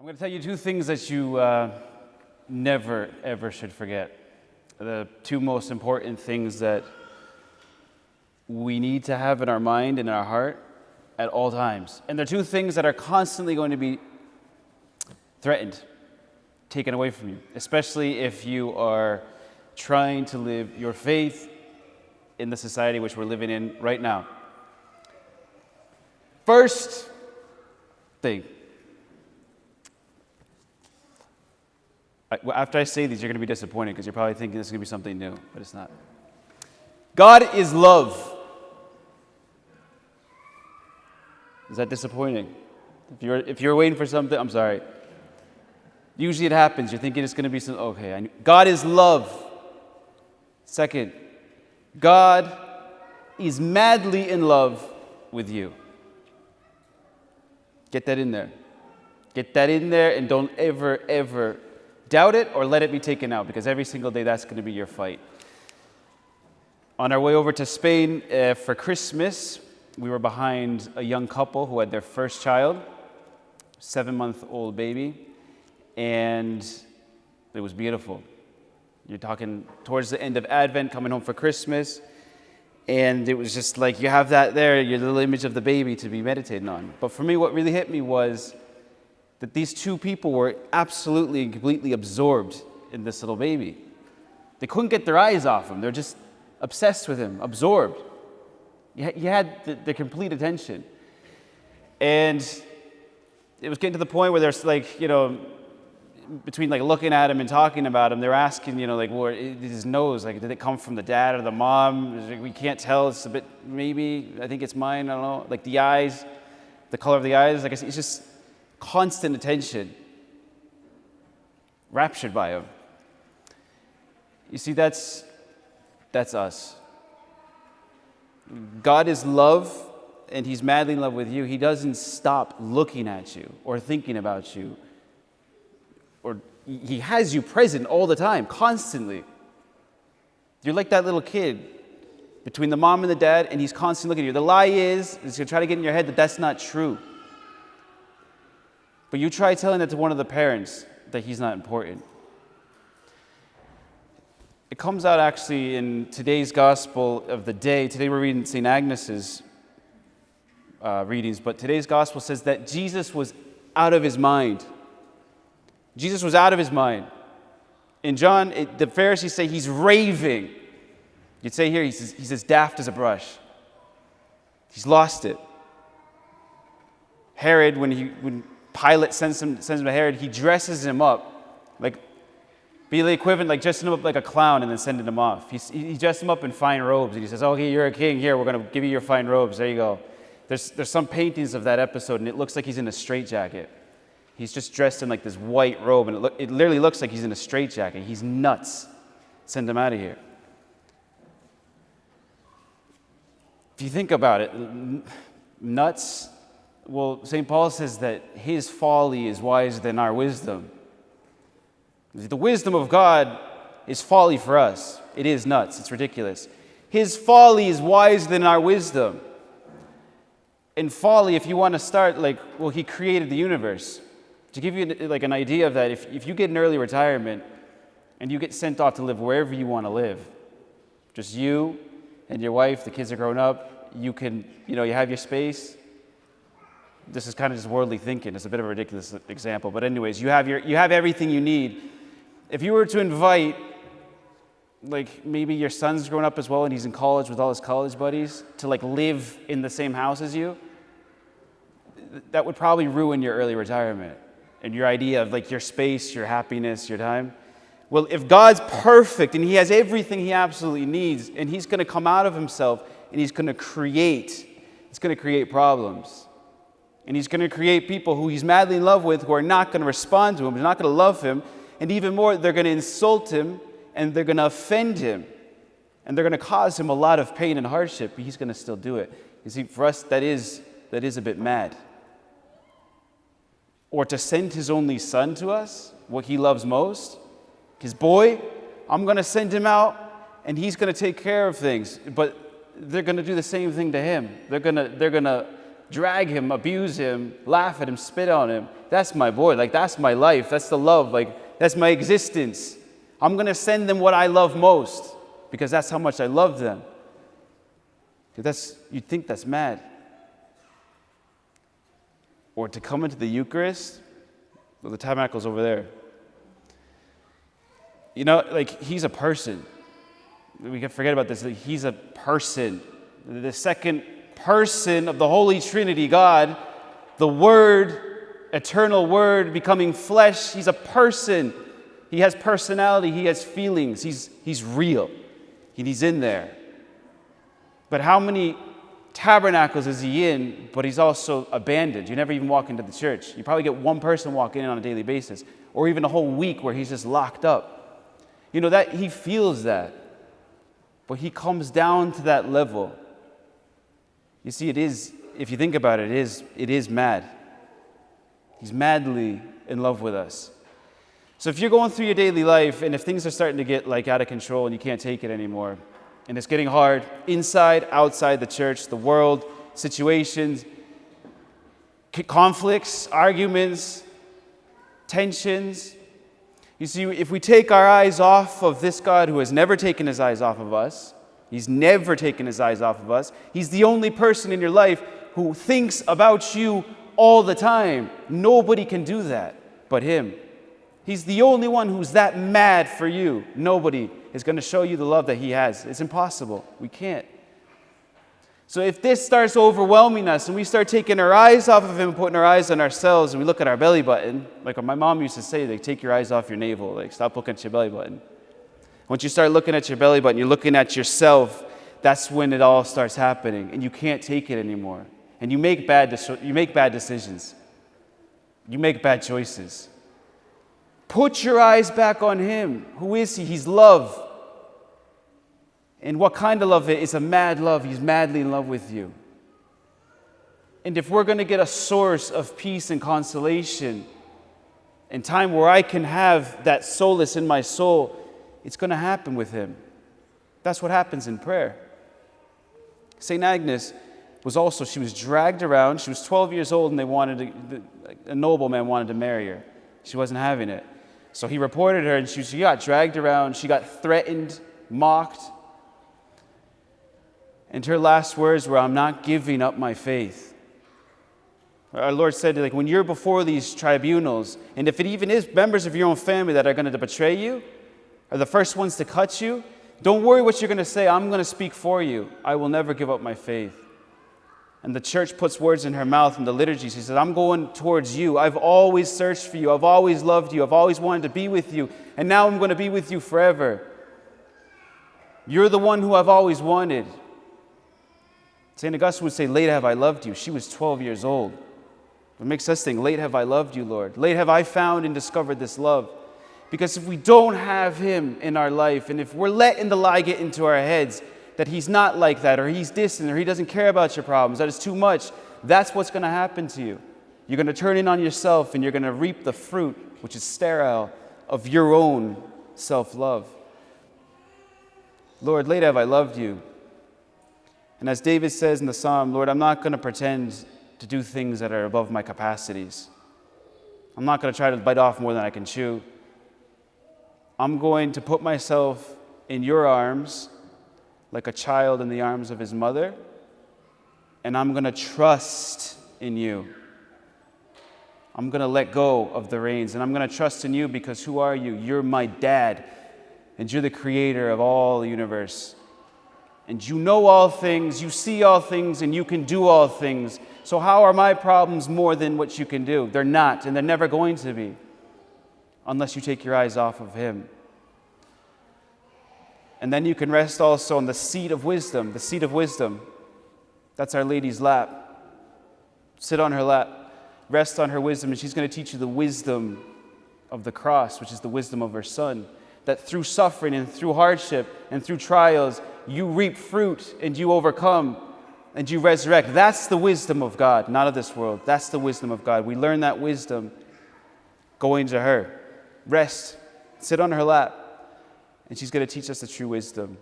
I'm going to tell you two things that you never, ever should forget. The two most important things that we need to have in our mind and in our heart at all times. And they're two things that are constantly going to be threatened, taken away from you, especially if you are trying to live your faith in the society which we're living in right now. First thing. After I say these, you're going to be disappointed because you're probably thinking this is going to be something new, but it's not. God is love. Is that disappointing? If you're waiting for something, I'm sorry. Usually it happens. You're thinking it's going to be something. Okay, God is love. Second, God is madly in love with you. Get that in there. Get that in there, and don't ever, ever doubt it or let it be taken out, because every single day that's going to be your fight. On our way over to Spain for Christmas, we were behind a young couple who had their first child, 7-month-old baby, and it was beautiful. You're talking towards the end of Advent, coming home for Christmas, and it was just like you have that there, your little image of the baby to be meditating on. But for me, what really hit me was that these two people were absolutely and completely absorbed in this little baby. They couldn't get their eyes off him. They're just obsessed with him, absorbed. You had the complete attention. And it was getting to the point where there's between looking at him and talking about him, they're asking, well, his nose, did it come from the dad or the mom? We can't tell. It's a bit, maybe, I think it's mine, I don't know. The eyes, the color of the eyes, it's just constant attention, raptured by him. You see, that's us. God is love, and he's madly in love with you. He doesn't stop looking at you or thinking about you, or he has you present all the time, constantly. You're like that little kid between the mom and the dad, and he's constantly looking at you. The lie is he's going to try to get in your head that that's not true. But you try telling that to one of the parents that he's not important. It comes out actually in today's gospel of the day. Today we're reading St. Agnes's readings, but today's gospel says that Jesus was out of his mind. Jesus was out of his mind. In John, the Pharisees say he's raving. You'd say here, he's as daft as a brush. He's lost it. Herod, when Pilate sends him to Herod, he dresses him up, be the equivalent, dressing him up like a clown and then sending him off. He dressed him up in fine robes, and he says, okay, you're a king, here, we're going to give you your fine robes, there you go. There's some paintings of that episode, and it looks like he's in a straitjacket. He's just dressed in this white robe, and it literally looks like he's in a straitjacket. He's nuts. Send him out of here. If you think about it, nuts, well, St. Paul says that his folly is wiser than our wisdom. The wisdom of God is folly for us. It is nuts. It's ridiculous. His folly is wiser than our wisdom. In folly, if you want to start, he created the universe. To give you an idea of that, if you get an early retirement and you get sent off to live wherever you want to live, just you and your wife, the kids are grown up, you can, you have your space. This is kind of just worldly thinking. It's a bit of a ridiculous example. But anyways, you have everything you need. If you were to invite, maybe your son's grown up as well and he's in college with all his college buddies, to live in the same house as you, that would probably ruin your early retirement and your idea of your space, your happiness, your time. Well, if God's perfect and he has everything he absolutely needs, and he's going to come out of himself and he's going to create problems. And he's going to create people who he's madly in love with who are not going to respond to him, they're not going to love him, and even more, they're going to insult him and they're going to offend him. And they're going to cause him a lot of pain and hardship, but he's going to still do it. You see, for us, that is a bit mad. Or to send his only son to us, what he loves most, his boy, I'm going to send him out and he's going to take care of things. But they're going to do the same thing to him. They're going to drag him, abuse him, laugh at him, spit on him. That's my boy. Like, that's my life. That's the love. Like, that's my existence. I'm going to send them what I love most because that's how much I love them. You'd think that's mad. Or to come into the Eucharist, well, the tabernacle's over there. You know, like, he's a person. We can forget about this. Like, he's a person. The second person of the Holy Trinity, God, the Word, eternal Word becoming flesh. He's a person. He has personality. He has feelings. He's real. He's in there. But how many tabernacles is he in, but he's also abandoned? You never even walk into the church. You probably get one person walking in on a daily basis, or even a whole week where he's just locked up. You know, that he feels that. But he comes down to that level. You see, it is, if you think about it, it is mad. He's madly in love with us. So if you're going through your daily life, and if things are starting to get like out of control and you can't take it anymore, and it's getting hard inside, outside the church, the world, situations, conflicts, arguments, tensions. You see, if we take our eyes off of this God who has never taken his eyes off of us, he's never taken his eyes off of us. He's the only person in your life who thinks about you all the time. Nobody can do that but him. He's the only one who's that mad for you. Nobody is going to show you the love that he has. It's impossible. We can't. So if this starts overwhelming us and we start taking our eyes off of him and putting our eyes on ourselves and we look at our belly button, like my mom used to say, like, take your eyes off your navel, like, stop looking at your belly button. Once you start looking at your belly button, you're looking at yourself, that's when it all starts happening and you can't take it anymore. And you make bad decisions. You make bad choices. Put your eyes back on him. Who is he? He's love. And what kind of love it is? A mad love. He's madly in love with you. And if we're going to get a source of peace and consolation and time where I can have that solace in my soul, it's going to happen with him. That's what happens in prayer. St. Agnes she was dragged around. She was 12 years old and a nobleman wanted to marry her. She wasn't having it. So he reported her and she got dragged around. She got threatened, mocked. And her last words were, "I'm not giving up my faith." Our Lord said, like, when you're before these tribunals, and if it even is members of your own family that are going to betray you, are the first ones to cut you, don't worry what you're going to say. I'm going to speak for you. I will never give up my faith. And the church puts words in her mouth in the liturgy. She says, I'm going towards you. I've always searched for you. I've always loved you. I've always wanted to be with you. And now I'm going to be with you forever. You're the one who I've always wanted. St. Augustine would say, late have I loved you. She was 12 years old. What makes us think, late have I loved you, Lord. Late have I found and discovered this love. Because if we don't have him in our life, and if we're letting the lie get into our heads that he's not like that, or he's distant, or he doesn't care about your problems, that is too much, that's what's going to happen to you. You're going to turn in on yourself, and you're going to reap the fruit, which is sterile, of your own self-love. Lord, late have I loved you. And as David says in the psalm, Lord, I'm not going to pretend to do things that are above my capacities. I'm not going to try to bite off more than I can chew. I'm going to put myself in your arms like a child in the arms of his mother, and I'm going to trust in you. I'm going to let go of the reins, and I'm going to trust in you because who are you? You're my dad, and you're the creator of all the universe. And you know all things, you see all things, and you can do all things. So how are my problems more than what you can do? They're not, and they're never going to be, unless you take your eyes off of him. And then you can rest also on the seat of wisdom. The seat of wisdom. That's Our Lady's lap. Sit on her lap. Rest on her wisdom. And she's going to teach you the wisdom of the cross, which is the wisdom of her Son. That through suffering and through hardship and through trials, you reap fruit and you overcome and you resurrect. That's the wisdom of God, not of this world. That's the wisdom of God. We learn that wisdom going to her. Rest. Sit on her lap. And she's going to teach us the true wisdom.